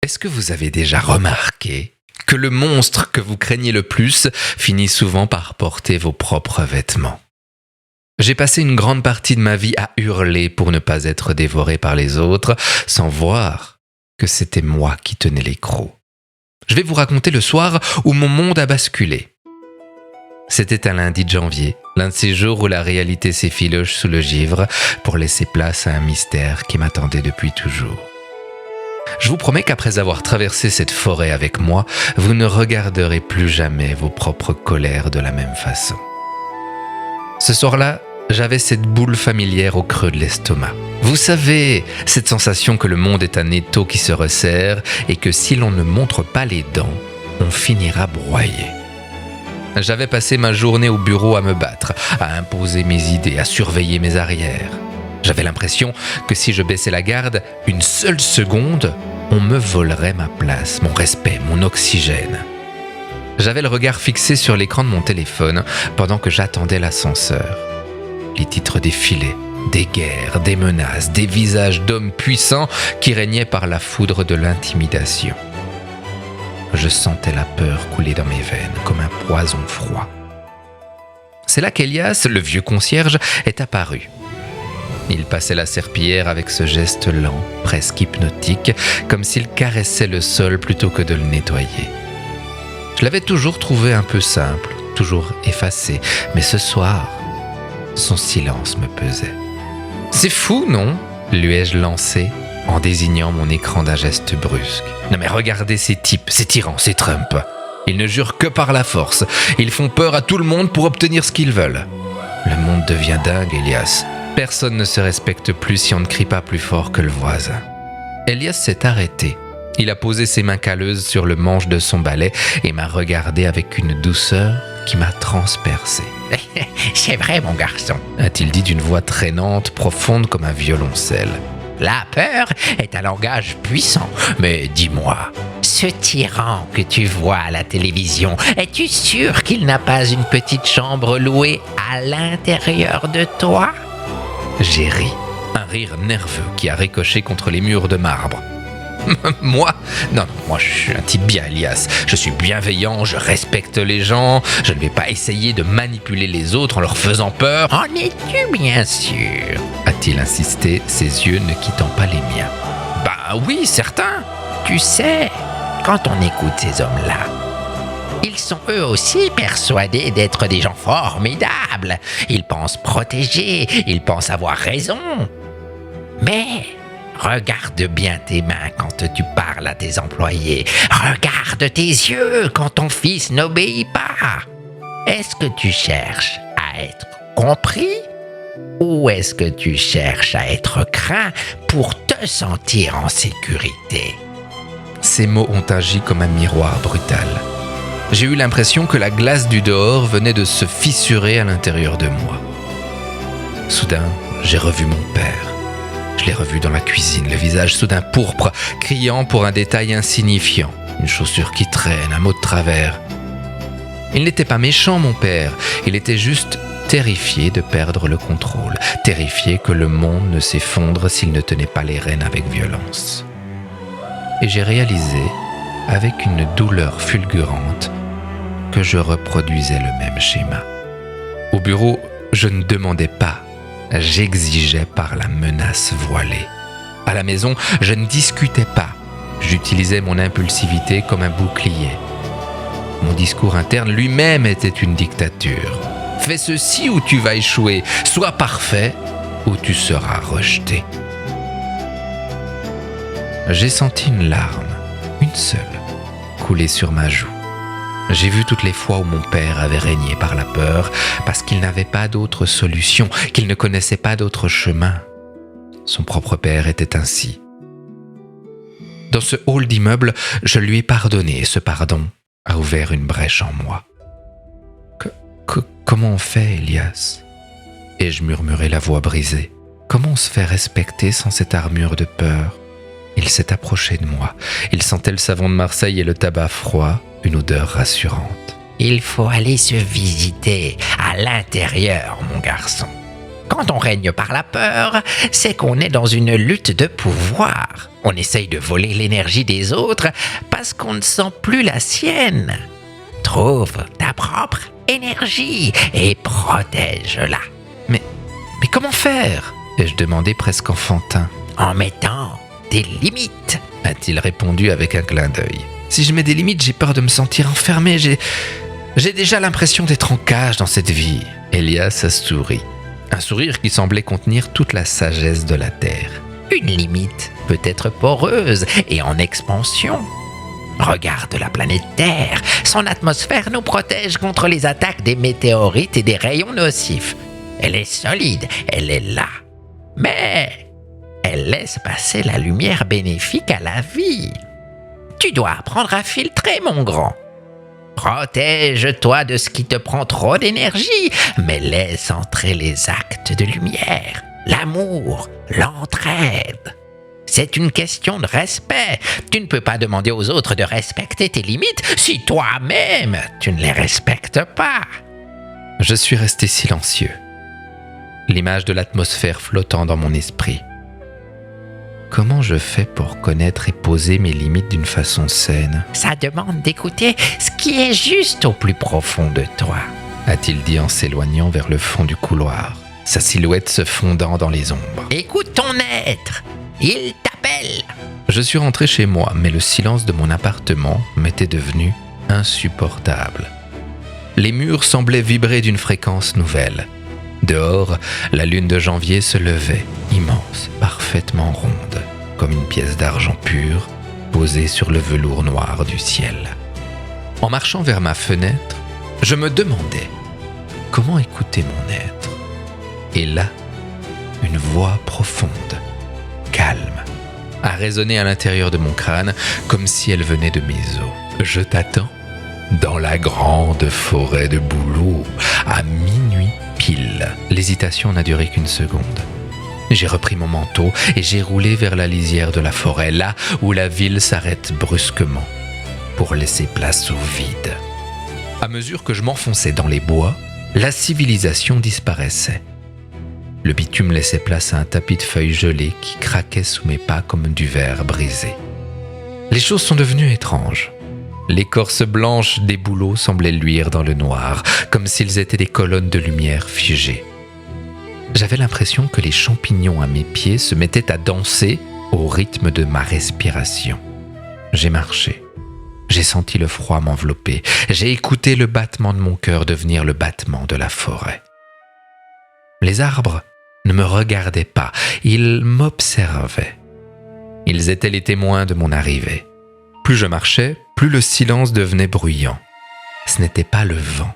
Est-ce que vous avez déjà remarqué que le monstre que vous craignez le plus finit souvent par porter vos propres vêtements ? J'ai passé une grande partie de ma vie à hurler pour ne pas être dévoré par les autres, sans voir que c'était moi qui tenais les crocs. Je vais vous raconter le soir où mon monde a basculé. C'était un lundi de janvier, l'un de ces jours où la réalité s'effiloche sous le givre pour laisser place à un mystère qui m'attendait depuis toujours. Je vous promets qu'après avoir traversé cette forêt avec moi, vous ne regarderez plus jamais vos propres colères de la même façon. Ce soir-là, j'avais cette boule familière au creux de l'estomac. Vous savez, cette sensation que le monde est un étau qui se resserre et que si l'on ne montre pas les dents, on finira broyé. J'avais passé ma journée au bureau à me battre, à imposer mes idées, à surveiller mes arrières. J'avais l'impression que si je baissais la garde une seule seconde, on me volerait ma place, mon respect, mon oxygène. J'avais le regard fixé sur l'écran de mon téléphone pendant que j'attendais l'ascenseur. Les titres défilaient, des guerres, des menaces, des visages d'hommes puissants qui régnaient par la foudre de l'intimidation. Je sentais la peur couler dans mes veines comme un poison froid. C'est là qu'Elias, le vieux concierge, est apparu. Il passait la serpillière avec ce geste lent, presque hypnotique, comme s'il caressait le sol plutôt que de le nettoyer. Je l'avais toujours trouvé un peu simple, toujours effacé, mais ce soir, son silence me pesait. « C'est fou, non ?» lui ai-je lancé en désignant mon écran d'un geste brusque. « Non mais regardez ces types, ces tyrans, ces Trump. Ils ne jurent que par la force. Ils font peur à tout le monde pour obtenir ce qu'ils veulent. Le monde devient dingue, Elias. Personne ne se respecte plus si on ne crie pas plus fort que le voisin. » Elias s'est arrêté. Il a posé ses mains calleuses sur le manche de son balai et m'a regardé avec une douceur qui m'a transpercé. « C'est vrai, mon garçon, » a-t-il dit d'une voix traînante, profonde comme un violoncelle. La peur est un langage puissant. Mais dis-moi, ce tyran que tu vois à la télévision, es-tu sûr qu'il n'a pas une petite chambre louée à l'intérieur de toi ? J'ai ri, un rire nerveux qui a ricoché contre les murs de marbre. Moi ? Non, moi je suis un type bien, Elias. Je suis bienveillant, je respecte les gens, je ne vais pas essayer de manipuler les autres en leur faisant peur. En es-tu bien sûr ? A-t-il insisté, ses yeux ne quittant pas les miens. Bah oui, certain. Tu sais, quand on écoute ces hommes-là, ils sont eux aussi persuadés d'être des gens formidables. Ils pensent protéger, ils pensent avoir raison. Mais regarde bien tes mains quand tu parles à tes employés. Regarde tes yeux quand ton fils n'obéit pas. Est-ce que tu cherches à être compris ou est-ce que tu cherches à être craint pour te sentir en sécurité ? Ces mots ont agi comme un miroir brutal. J'ai eu l'impression que la glace du dehors venait de se fissurer à l'intérieur de moi. Soudain, j'ai revu mon père. Je l'ai revu dans la cuisine, le visage soudain pourpre, criant pour un détail insignifiant. Une chaussure qui traîne, un mot de travers. Il n'était pas méchant, mon père. Il était juste terrifié de perdre le contrôle. Terrifié que le monde ne s'effondre s'il ne tenait pas les rênes avec violence. Et j'ai réalisé, avec une douleur fulgurante, que je reproduisais le même schéma. Au bureau, je ne demandais pas. J'exigeais par la menace voilée. À la maison, je ne discutais pas. J'utilisais mon impulsivité comme un bouclier. Mon discours interne lui-même était une dictature. Fais ceci ou tu vas échouer. Sois parfait ou tu seras rejeté. J'ai senti une larme, une seule, couler sur ma joue. J'ai vu toutes les fois où mon père avait régné par la peur parce qu'il n'avait pas d'autre solution, qu'il ne connaissait pas d'autre chemin. Son propre père était ainsi. Dans ce hall d'immeuble, je lui ai pardonné et ce pardon a ouvert une brèche en moi. Comment on fait, Elias ? Ai-je murmuré la voix brisée. Comment on se fait respecter sans cette armure de peur ? Il s'est approché de moi. Il sentait le savon de Marseille et le tabac froid, une odeur rassurante. Il faut aller se visiter à l'intérieur, mon garçon. Quand on règne par la peur, c'est qu'on est dans une lutte de pouvoir. On essaye de voler l'énergie des autres parce qu'on ne sent plus la sienne. Trouve ta propre énergie et protège-la. Mais comment faire ?» ai-je demandé presque enfantin. En mettant des limites, a-t-il répondu avec un clin d'œil. Si je mets des limites, j'ai peur de me sentir enfermé. J'ai déjà l'impression d'être en cage dans cette vie. Elias a souri. Un sourire qui semblait contenir toute la sagesse de la terre. Une limite peut être poreuse et en expansion. Regarde la planète Terre. Son atmosphère nous protège contre les attaques des météorites et des rayons nocifs. Elle est solide, elle est là. Mais elle laisse passer la lumière bénéfique à la vie. Tu dois apprendre à filtrer, mon grand. Protège-toi de ce qui te prend trop d'énergie, mais laisse entrer les actes de lumière, l'amour, l'entraide. C'est une question de respect. Tu ne peux pas demander aux autres de respecter tes limites si toi-même tu ne les respectes pas. Je suis resté silencieux, l'image de l'atmosphère flottant dans mon esprit. Comment je fais pour connaître et poser mes limites d'une façon saine ? Ça demande d'écouter ce qui est juste au plus profond de toi, a-t-il dit en s'éloignant vers le fond du couloir, sa silhouette se fondant dans les ombres. Écoute ton être, il t'appelle. Je suis rentré chez moi, mais le silence de mon appartement m'était devenu insupportable. Les murs semblaient vibrer d'une fréquence nouvelle. Dehors, la lune de janvier se levait, immense, parfaitement ronde, comme une pièce d'argent pur posée sur le velours noir du ciel. En marchant vers ma fenêtre, je me demandais comment écouter mon être. Et là, une voix profonde, calme, a résonné à l'intérieur de mon crâne comme si elle venait de mes os. Je t'attends dans la grande forêt de Bouleau, à minuit pile. L'hésitation n'a duré qu'une seconde. J'ai repris mon manteau et j'ai roulé vers la lisière de la forêt, là où la ville s'arrête brusquement, pour laisser place au vide. À mesure que je m'enfonçais dans les bois, la civilisation disparaissait. Le bitume laissait place à un tapis de feuilles gelées qui craquait sous mes pas comme du verre brisé. Les choses sont devenues étranges. L'écorce blanche des bouleaux semblait luire dans le noir, comme s'ils étaient des colonnes de lumière figées. J'avais l'impression que les champignons à mes pieds se mettaient à danser au rythme de ma respiration. J'ai marché. J'ai senti le froid m'envelopper. J'ai écouté le battement de mon cœur devenir le battement de la forêt. Les arbres ne me regardaient pas, ils m'observaient. Ils étaient les témoins de mon arrivée. Plus je marchais, plus le silence devenait bruyant. Ce n'était pas le vent,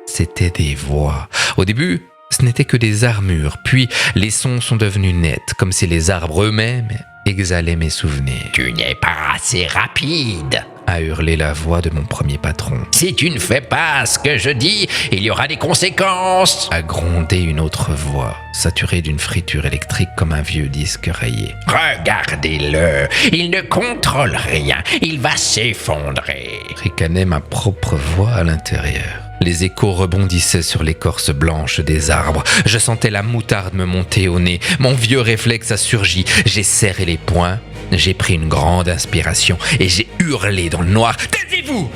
c'était des voix. Au début, ce n'était que des armures, puis les sons sont devenus nets, comme si les arbres eux-mêmes exhalaient mes souvenirs. « Tu n'es pas assez rapide !» a hurlé la voix de mon premier patron. « Si tu ne fais pas ce que je dis, il y aura des conséquences !» a grondé une autre voix, saturée d'une friture électrique comme un vieux disque rayé. « Regardez-le, il ne contrôle rien, il va s'effondrer !» ricanait ma propre voix à l'intérieur. Les échos rebondissaient sur l'écorce blanche des arbres. Je sentais la moutarde me monter au nez. Mon vieux réflexe a surgi. J'ai serré les poings. J'ai pris une grande inspiration et j'ai hurlé dans le noir. « Taisez-vous !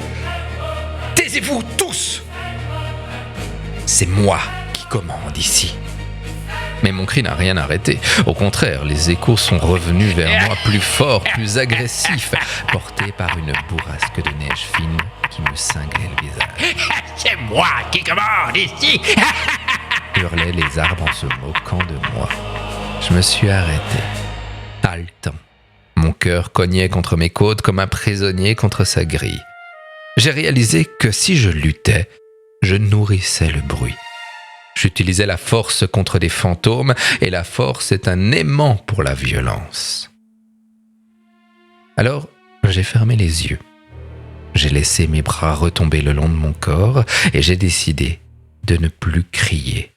Taisez-vous tous ! C'est moi qui commande ici. » Mais mon cri n'a rien arrêté. Au contraire, les échos sont revenus vers moi plus forts, plus agressifs, portés par une bourrasque de neige fine qui me cinglait le visage. « C'est moi qui commande ici !» hurlaient les arbres en se moquant de moi. Je me suis arrêté, haletant. Mon cœur cognait contre mes côtes comme un prisonnier contre sa grille. J'ai réalisé que si je luttais, je nourrissais le bruit. J'utilisais la force contre des fantômes et la force est un aimant pour la violence. Alors, j'ai fermé les yeux. J'ai laissé mes bras retomber le long de mon corps et j'ai décidé de ne plus crier.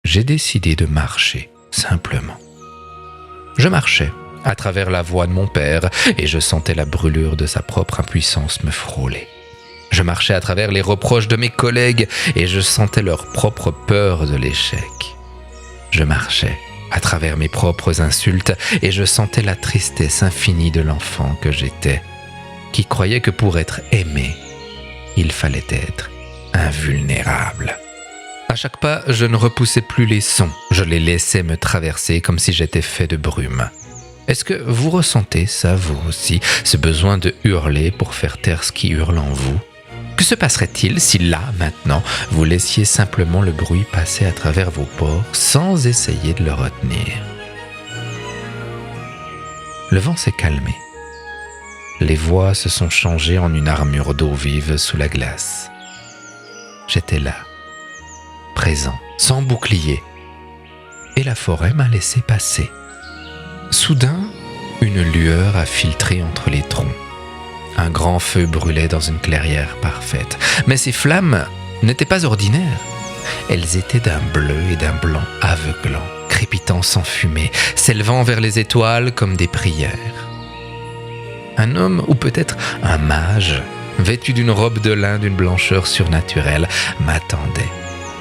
J'ai décidé de marcher, simplement. Je marchais à travers la voix de mon père et je sentais la brûlure de sa propre impuissance me frôler. Je marchais à travers les reproches de mes collègues et je sentais leur propre peur de l'échec. Je marchais à travers mes propres insultes et je sentais la tristesse infinie de l'enfant que j'étais, qui croyait que pour être aimé, il fallait être invulnérable. À chaque pas, je ne repoussais plus les sons, je les laissais me traverser comme si j'étais fait de brume. Est-ce que vous ressentez ça, vous aussi, ce besoin de hurler pour faire taire ce qui hurle en vous ? Que se passerait-il si là, maintenant, vous laissiez simplement le bruit passer à travers vos pores sans essayer de le retenir ? Le vent s'est calmé. Les voix se sont changées en une armure d'eau vive sous la glace. J'étais là, présent, sans bouclier, et la forêt m'a laissé passer. Soudain, une lueur a filtré entre les troncs. Un grand feu brûlait dans une clairière parfaite. Mais ces flammes n'étaient pas ordinaires. Elles étaient d'un bleu et d'un blanc aveuglant, crépitant sans fumée, s'élevant vers les étoiles comme des prières. Un homme, ou peut-être un mage, vêtu d'une robe de lin d'une blancheur surnaturelle, m'attendait,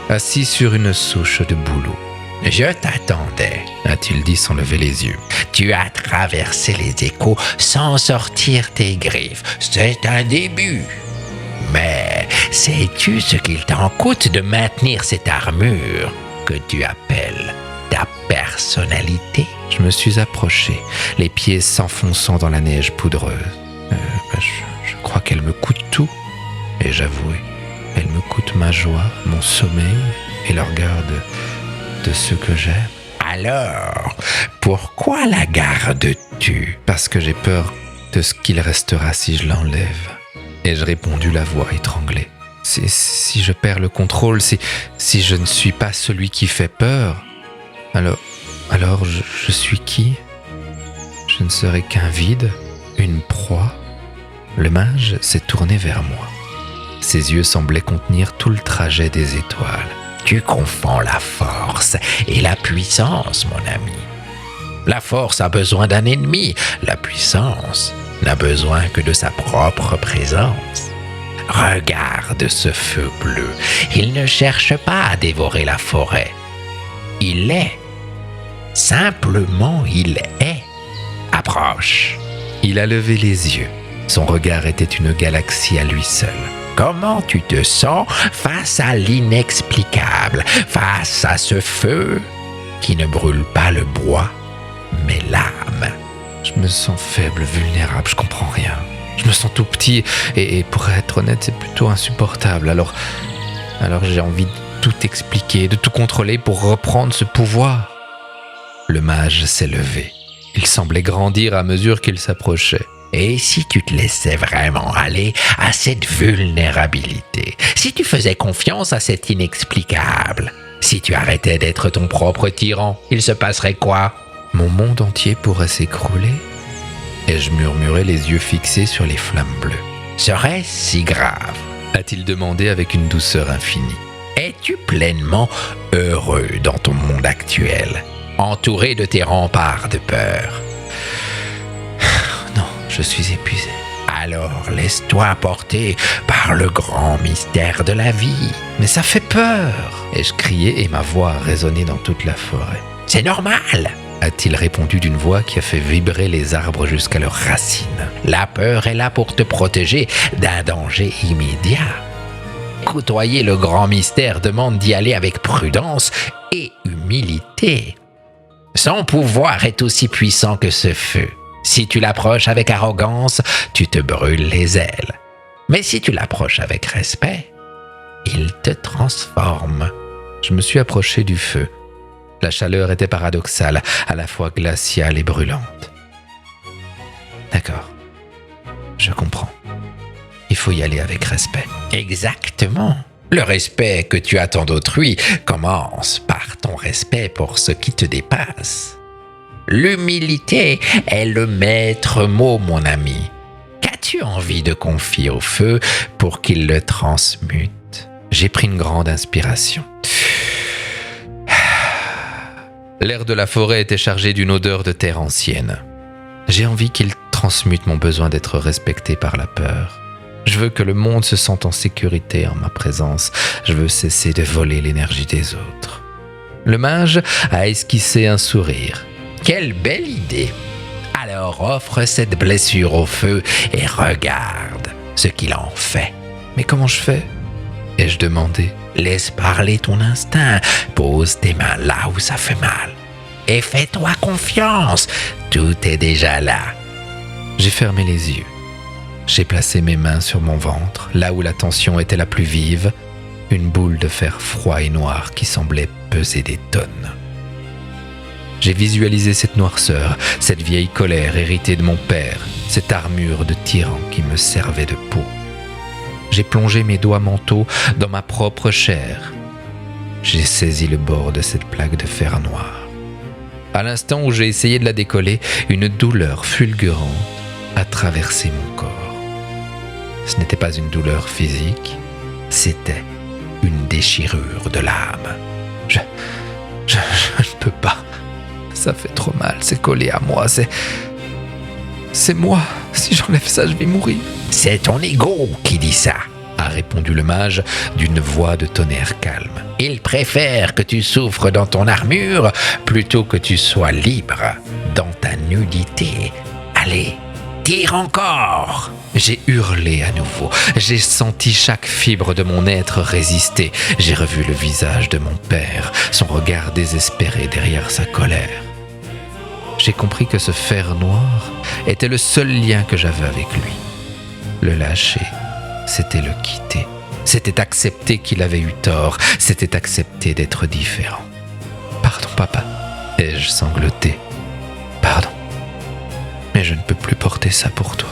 assis sur une souche de bouleau. « Je t'attendais », a-t-il dit sans lever les yeux. « Tu as traversé les échos sans sortir tes griffes. C'est un début. Mais sais-tu ce qu'il t'en coûte de maintenir cette armure que tu appelles ta personnalité ?» Je me suis approché, les pieds s'enfonçant dans la neige poudreuse. Je crois qu'elle me coûte tout. Et j'avouais, elle me coûte ma joie, mon sommeil et le regard de ceux que j'aime. Alors, pourquoi la gardes-tu ? Parce que j'ai peur de ce qu'il restera si je l'enlève. Ai-je répondu, la voix étranglée. Si je perds le contrôle, si je ne suis pas celui qui fait peur, alors je suis qui ? Je ne serai qu'un vide, une proie. Le mage s'est tourné vers moi. Ses yeux semblaient contenir tout le trajet des étoiles. Tu confonds la force et la puissance, mon ami. La force a besoin d'un ennemi, la puissance n'a besoin que de sa propre présence. Regarde ce feu bleu, il ne cherche pas à dévorer la forêt. Il est. Simplement, il est. Approche. Il a levé les yeux. Son regard était une galaxie à lui seul. Comment tu te sens face à l'inexplicable, face à ce feu qui ne brûle pas le bois, mais l'âme? Je me sens faible, vulnérable, je comprends rien. Je me sens tout petit et pour être honnête, c'est plutôt insupportable. Alors j'ai envie de tout expliquer, de tout contrôler pour reprendre ce pouvoir. Le mage s'est levé. Il semblait grandir à mesure qu'il s'approchait. Et si tu te laissais vraiment aller à cette vulnérabilité, si tu faisais confiance à cet inexplicable, si tu arrêtais d'être ton propre tyran, il se passerait quoi ? Mon monde entier pourrait s'écrouler. Ai-je murmuré, les yeux fixés sur les flammes bleues. Serait-ce si grave ? A-t-il demandé avec une douceur infinie. Es-tu pleinement heureux dans ton monde actuel, entouré de tes remparts de peur ? Je suis épuisé. Alors laisse-toi porter par le grand mystère de la vie. Mais ça fait peur, ai-je crié et ma voix a résonné dans toute la forêt. C'est normal, a-t-il répondu d'une voix qui a fait vibrer les arbres jusqu'à leurs racines. La peur est là pour te protéger d'un danger immédiat. Côtoyer le grand mystère demande d'y aller avec prudence et humilité. Son pouvoir est aussi puissant que ce feu. Si tu l'approches avec arrogance, tu te brûles les ailes. Mais si tu l'approches avec respect, il te transforme. Je me suis approché du feu. La chaleur était paradoxale, à la fois glaciale et brûlante. D'accord, je comprends. Il faut y aller avec respect. Exactement. Le respect que tu attends d'autrui commence par ton respect pour ce qui te dépasse. L'humilité est le maître mot, mon ami. Qu'as-tu envie de confier au feu pour qu'il le transmute ? J'ai pris une grande inspiration. L'air de la forêt était chargé d'une odeur de terre ancienne. J'ai envie qu'il transmute mon besoin d'être respecté par la peur. Je veux que le monde se sente en sécurité en ma présence. Je veux cesser de voler l'énergie des autres. Le mage a esquissé un sourire. Quelle belle idée! Alors offre cette blessure au feu et regarde ce qu'il en fait. Mais comment je fais? Ai-je demandé. Laisse parler ton instinct, pose tes mains là où ça fait mal. Et fais-toi confiance, tout est déjà là. J'ai fermé les yeux. J'ai placé mes mains sur mon ventre, là où la tension était la plus vive, une boule de fer froid et noir qui semblait peser des tonnes. J'ai visualisé cette noirceur, cette vieille colère héritée de mon père, cette armure de tyran qui me servait de peau. J'ai plongé mes doigts mentaux dans ma propre chair. J'ai saisi le bord de cette plaque de fer noir. À l'instant où j'ai essayé de la décoller, une douleur fulgurante a traversé mon corps. Ce n'était pas une douleur physique, c'était une déchirure de l'âme. Je ne peux pas. Ça fait trop mal, c'est collé à moi, c'est moi. Si j'enlève ça, je vais mourir. C'est ton ego qui dit ça, a répondu le mage d'une voix de tonnerre calme. Il préfère que tu souffres dans ton armure plutôt que tu sois libre dans ta nudité. Allez, tire encore! J'ai hurlé à nouveau. J'ai senti chaque fibre de mon être résister. J'ai revu le visage de mon père, son regard désespéré derrière sa colère. J'ai compris que ce fer noir était le seul lien que j'avais avec lui. Le lâcher, c'était le quitter. C'était accepter qu'il avait eu tort. C'était accepter d'être différent. Pardon, papa, ai-je sangloté. Pardon. Mais je ne peux plus porter ça pour toi.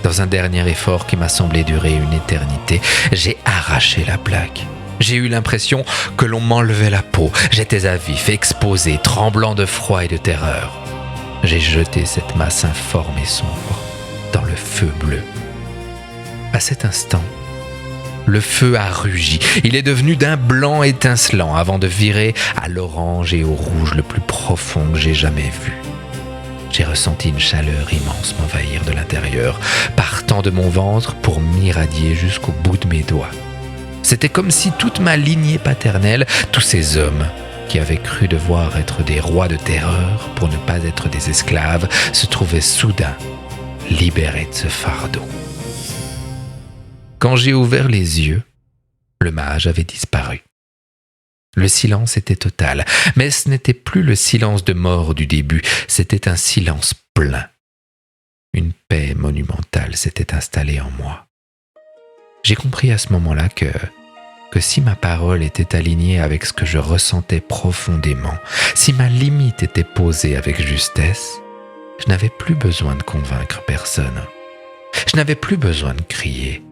Dans un dernier effort qui m'a semblé durer une éternité, j'ai arraché la plaque. J'ai eu l'impression que l'on m'enlevait la peau. J'étais à vif, exposé, tremblant de froid et de terreur. J'ai jeté cette masse informe et sombre dans le feu bleu. À cet instant, le feu a rugi. Il est devenu d'un blanc étincelant avant de virer à l'orange et au rouge le plus profond que j'ai jamais vu. J'ai ressenti une chaleur immense m'envahir de l'intérieur, partant de mon ventre pour m'irradier jusqu'au bout de mes doigts. C'était comme si toute ma lignée paternelle, tous ces hommes qui avaient cru devoir être des rois de terreur pour ne pas être des esclaves, se trouvaient soudain libérés de ce fardeau. Quand j'ai ouvert les yeux, le mage avait disparu. Le silence était total, mais ce n'était plus le silence de mort du début, c'était un silence plein. Une paix monumentale s'était installée en moi. J'ai compris à ce moment-là que si ma parole était alignée avec ce que je ressentais profondément, si ma limite était posée avec justesse, je n'avais plus besoin de convaincre personne. Je n'avais plus besoin de crier.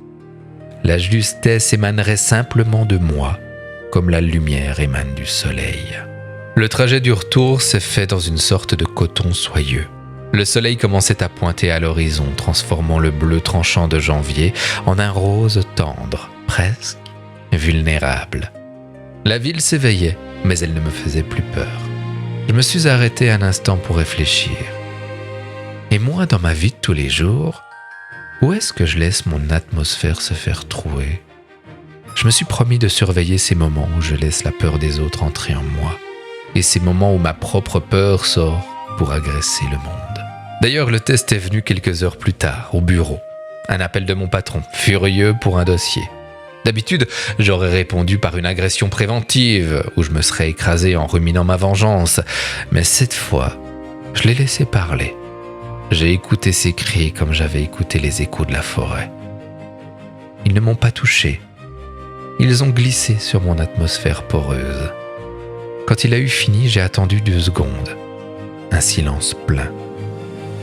La justesse émanerait simplement de moi, comme la lumière émane du soleil. Le trajet du retour s'est fait dans une sorte de coton soyeux. Le soleil commençait à pointer à l'horizon, transformant le bleu tranchant de janvier en un rose tendre, presque vulnérable. La ville s'éveillait, mais elle ne me faisait plus peur. Je me suis arrêté un instant pour réfléchir. Et moi, dans ma vie de tous les jours, où est-ce que je laisse mon atmosphère se faire trouer ? Je me suis promis de surveiller ces moments où je laisse la peur des autres entrer en moi, et ces moments où ma propre peur sort pour agresser le monde. D'ailleurs, le test est venu quelques heures plus tard, au bureau. Un appel de mon patron, furieux pour un dossier. D'habitude, j'aurais répondu par une agression préventive, où je me serais écrasé en ruminant ma vengeance. Mais cette fois, je l'ai laissé parler. J'ai écouté ses cris comme j'avais écouté les échos de la forêt. Ils ne m'ont pas touché. Ils ont glissé sur mon atmosphère poreuse. Quand il a eu fini, j'ai attendu 2 secondes. Un silence plein.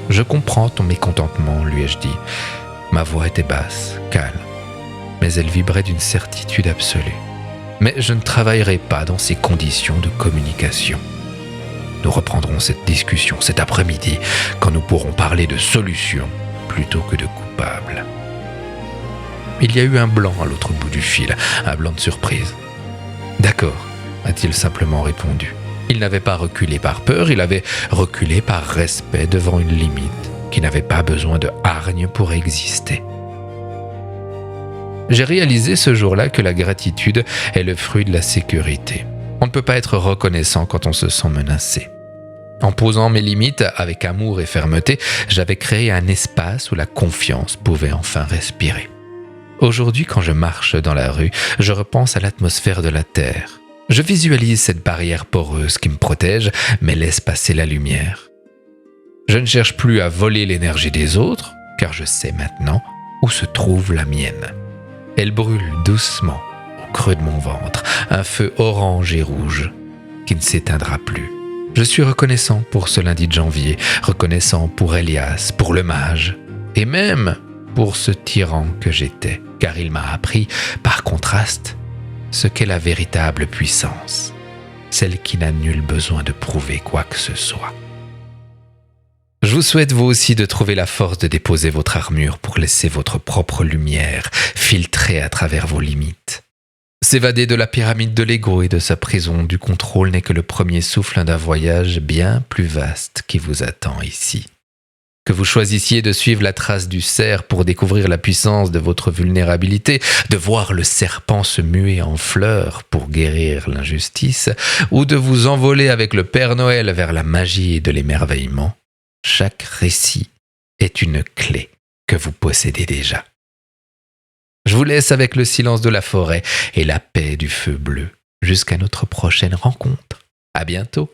« Je comprends ton mécontentement », lui ai-je dit. Ma voix était basse, calme, mais elle vibrait d'une certitude absolue. Mais je ne travaillerai pas dans ces conditions de communication. Nous reprendrons cette discussion cet après-midi, quand nous pourrons parler de solutions plutôt que de coupables. Il y a eu un blanc à l'autre bout du fil, un blanc de surprise. « D'accord », a-t-il simplement répondu. Il n'avait pas reculé par peur, il avait reculé par respect devant une limite qui n'avait pas besoin de hargne pour exister. J'ai réalisé ce jour-là que la gratitude est le fruit de la sécurité. On ne peut pas être reconnaissant quand on se sent menacé. En posant mes limites avec amour et fermeté, j'avais créé un espace où la confiance pouvait enfin respirer. Aujourd'hui, quand je marche dans la rue, je repense à l'atmosphère de la Terre. Je visualise cette barrière poreuse qui me protège, mais laisse passer la lumière. Je ne cherche plus à voler l'énergie des autres, car je sais maintenant où se trouve la mienne. Elle brûle doucement au creux de mon ventre, un feu orange et rouge qui ne s'éteindra plus. Je suis reconnaissant pour ce lundi de janvier, reconnaissant pour Elias, pour le mage, et même pour ce tyran que j'étais, car il m'a appris, par contraste, ce qu'est la véritable puissance, celle qui n'a nul besoin de prouver quoi que ce soit. Je vous souhaite vous aussi de trouver la force de déposer votre armure pour laisser votre propre lumière filtrer à travers vos limites. S'évader de la pyramide de l'ego et de sa prison du contrôle n'est que le premier souffle d'un voyage bien plus vaste qui vous attend ici. Que vous choisissiez de suivre la trace du cerf pour découvrir la puissance de votre vulnérabilité, de voir le serpent se muer en fleurs pour guérir l'injustice, ou de vous envoler avec le Père Noël vers la magie de l'émerveillement, chaque récit est une clé que vous possédez déjà. Je vous laisse avec le silence de la forêt et la paix du feu bleu. Jusqu'à notre prochaine rencontre. À bientôt.